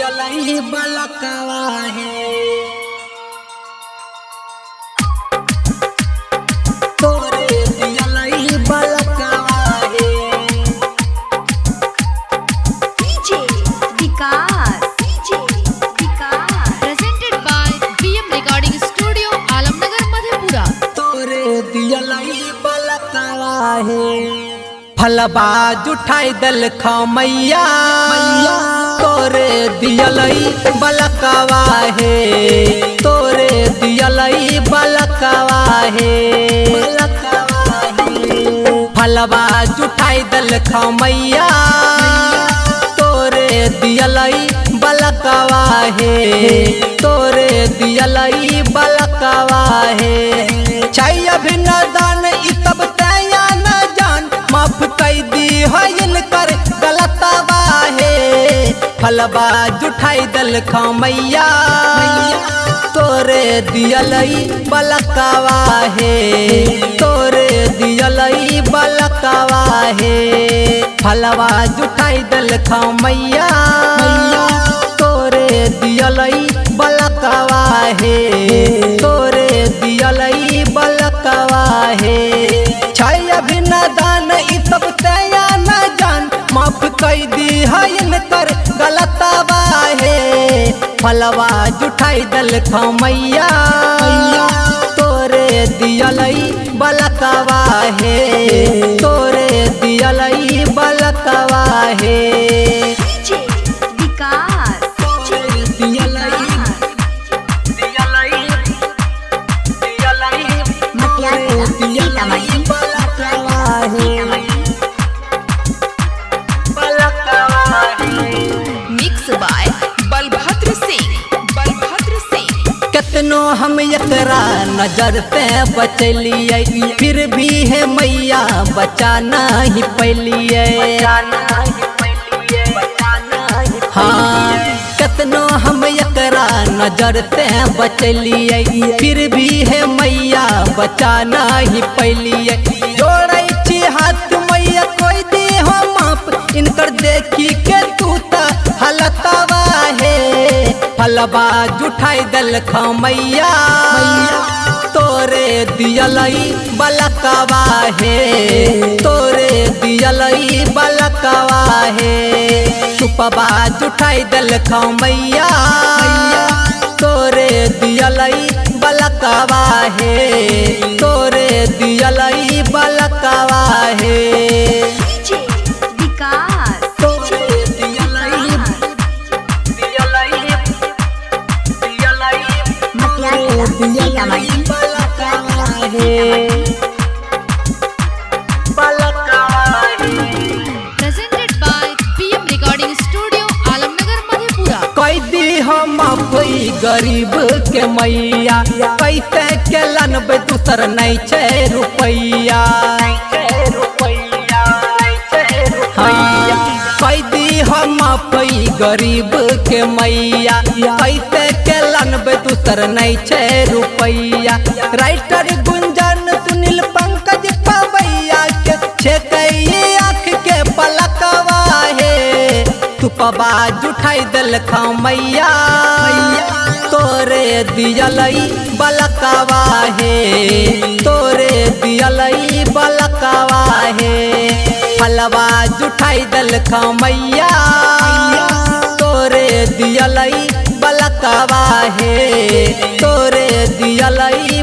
दियलई बलकवा है तोरे दियलई बलकवा है DJ Vikas presented by BM recording studio Alamnagar Madhepura. तोरे दियलई बलकवा है फलबा जुठाई दल खमैया तोरे दियलई बलकवा है तोरे दियलई बलकवा है फलबा जुठाई दल खमैया तोरे दियलई बलकवा है तोरे दियलई बलकवा है छै अभिनदन इ तब तया न जान माफ कई दी होइल कर गलतवा है फलबा जुठाई दल खमैया तोरे दियलई बलकवा है तोरे दियलई बलकवा है फलबा जुठाई दल खमैया तोरे दियलई बलकवा है तोरे दियलई बलकवा है छै अभिनदन इ तब तया न जान माफ कई दी हइन कर गलतवा है फलवा जुठाई दल खमैया तोरे दियलई बलकवा है तोरे दियलई बलकवा है DJ Vikas mix by Balbhadra Singh. कितनो हम एकरा नजर से बचलिए फिर भी है मैया बचा नहीं पैलिए हाँ कितनो हम एकरा नजर से बचलिए फिर भी है मैया बचा नहीं पैलिए जोड़ै छी हाथ मैया कोई दे हो माप इनकर देखी के तू ता हलतवा है फलबा जुठाई दल खमैया तोरे दियलई बलकवा है तोरे दियलई बलकवा है चुपबा जुठाई दल खमैया तोरे दियलई बलकवा है तोरे दियलई बलकवा है DJ Vikas presented by BM recording studio Alamnagar Madhepura. कई दी हम कोई गरीब के मैया कैसे के लनबे दूसर नहीं छे रुपैया कई दी हम कोई गरीब के मैया कैसे के लनबे दूसर नहीं छे रुपैया राइटर गुंजन सुनील पंकज पवैया के छे आँख के पलकवा है तुपबा जुठाई दल खमैया तोरे दियलई बलकवा है तोरे दियलई बलकवा है फलवा जुठाई दल खमैया तोरे दियलई बलकवा है तोरे दियलई